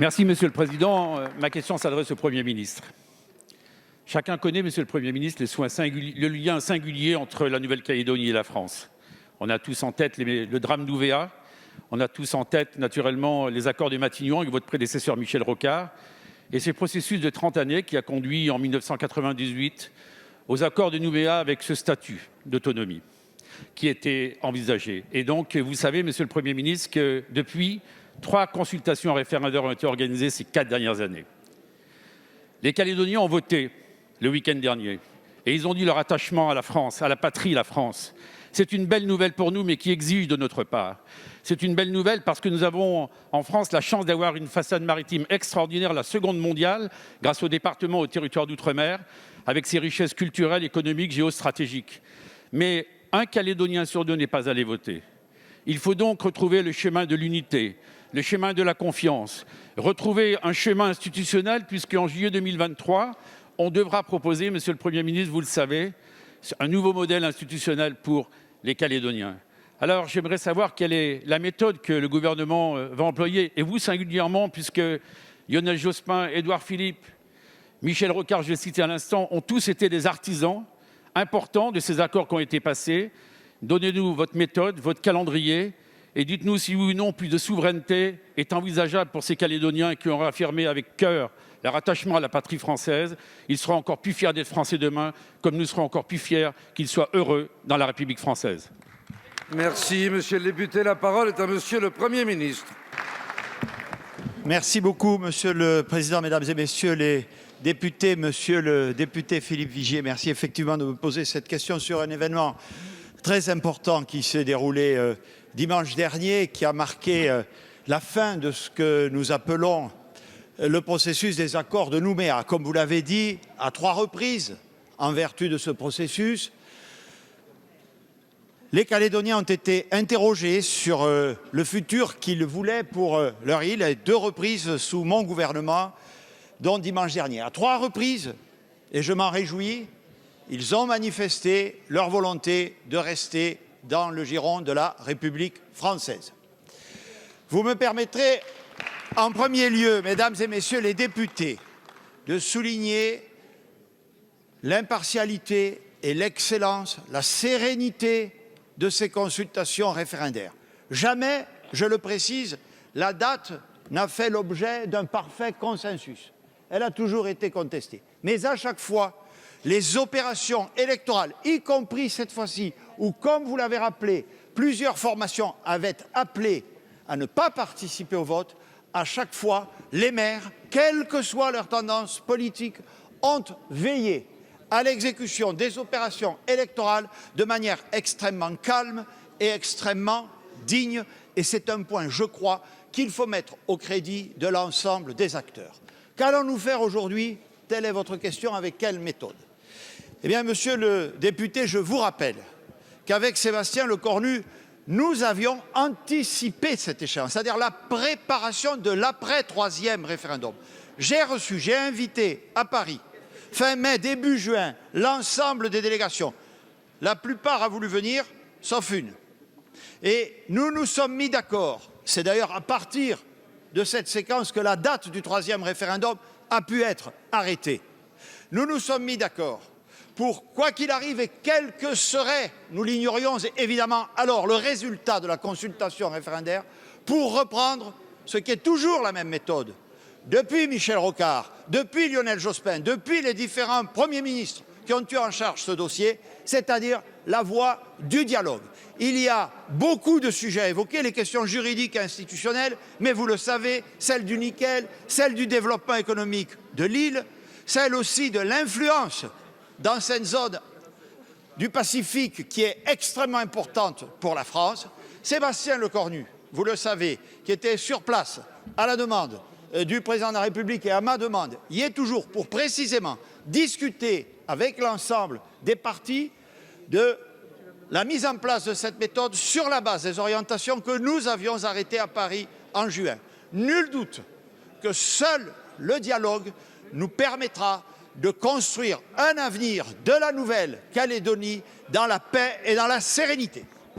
Merci, Monsieur le Président. Ma question s'adresse au Premier ministre. Chacun connaît, Monsieur le Premier ministre, le lien singulier entre la Nouvelle-Calédonie et la France. On a tous en tête le drame d'Ouvéa. On a tous en tête, naturellement, les accords de Matignon avec votre prédécesseur Michel Rocard. Et ce processus de 30 années qui a conduit en 1998 aux accords de Nouméa avec ce statut d'autonomie qui était envisagé. Et donc, vous savez, Monsieur le Premier ministre, que depuis, 3 consultations référendaires ont été organisées ces 4 dernières années. Les Calédoniens ont voté le week-end dernier et ils ont dit leur attachement à la France, à la patrie, la France. C'est une belle nouvelle pour nous, mais qui exige de notre part. C'est une belle nouvelle parce que nous avons en France la chance d'avoir une façade maritime extraordinaire, la seconde mondiale, grâce au département, au territoire d'outre-mer, avec ses richesses culturelles, économiques, géostratégiques. Mais un Calédonien sur 2 n'est pas allé voter. Il faut donc retrouver le chemin de l'unité, le chemin de la confiance, retrouver un chemin institutionnel, puisqu'en juillet 2023, on devra proposer, Monsieur le Premier ministre, vous le savez, un nouveau modèle institutionnel pour les Calédoniens. Alors, j'aimerais savoir quelle est la méthode que le gouvernement va employer, et vous singulièrement, puisque Lionel Jospin, Édouard Philippe, Michel Rocard, je l'ai cité à l'instant, ont tous été des artisans importants de ces accords qui ont été passés. Donnez-nous votre méthode, votre calendrier, et dites-nous si oui ou non plus de souveraineté est envisageable pour ces Calédoniens qui ont réaffirmé avec cœur leur attachement à la patrie française. Ils seront encore plus fiers d'être Français demain, comme nous serons encore plus fiers qu'ils soient heureux dans la République française. Merci, Monsieur le député. La parole est à Monsieur le Premier ministre. Merci beaucoup, Monsieur le Président, Mesdames et Messieurs les députés. Monsieur le député Philippe Vigier, merci effectivement de me poser cette question sur un événement très important qui s'est déroulé dimanche dernier, qui a marqué la fin de ce que nous appelons le processus des accords de Nouméa. Comme vous l'avez dit, à 3 reprises, en vertu de ce processus, les Calédoniens ont été interrogés sur le futur qu'ils voulaient pour leur île, à 2 reprises sous mon gouvernement, dont dimanche dernier. À 3 reprises, et je m'en réjouis, ils ont manifesté leur volonté de rester dans le giron de la République française. Vous me permettrez, en premier lieu, Mesdames et Messieurs les députés, de souligner l'impartialité et l'excellence, la sérénité de ces consultations référendaires. Jamais, je le précise, la date n'a fait l'objet d'un parfait consensus. Elle a toujours été contestée. Mais à chaque fois, les opérations électorales, y compris cette fois-ci, où, comme vous l'avez rappelé, plusieurs formations avaient appelé à ne pas participer au vote, à chaque fois, les maires, quelle que soit leur tendance politique, ont veillé à l'exécution des opérations électorales de manière extrêmement calme et extrêmement digne. Et c'est un point, je crois, qu'il faut mettre au crédit de l'ensemble des acteurs. Qu'allons-nous faire aujourd'hui? Telle est votre question. Avec quelle méthode? Eh bien, Monsieur le député, je vous rappelle qu'avec Sébastien Lecornu, nous avions anticipé cette échéance, c'est-à-dire la préparation de l'après-3e référendum. J'ai invité à Paris, fin mai, début juin, l'ensemble des délégations. La plupart a voulu venir, sauf une. Et nous nous sommes mis d'accord. C'est d'ailleurs à partir de cette séquence que la date du 3e référendum a pu être arrêtée. Nous nous sommes mis d'accord pour, quoi qu'il arrive et quel que serait, nous l'ignorions évidemment alors, le résultat de la consultation référendaire, pour reprendre ce qui est toujours la même méthode. Depuis Michel Rocard, depuis Lionel Jospin, depuis les différents premiers ministres qui ont eu en charge ce dossier, c'est-à-dire la voie du dialogue. Il y a beaucoup de sujets à évoquer, les questions juridiques et institutionnelles, mais vous le savez, celle du nickel, celle du développement économique de l'île, celle aussi de l'influence dans cette zone du Pacifique qui est extrêmement importante pour la France. Sébastien Lecornu, vous le savez, qui était sur place à la demande du Président de la République et à ma demande, y est toujours pour précisément discuter avec l'ensemble des partis de la mise en place de cette méthode sur la base des orientations que nous avions arrêtées à Paris en juin. Nul doute que seul le dialogue nous permettra de construire un avenir de la Nouvelle-Calédonie dans la paix et dans la sérénité.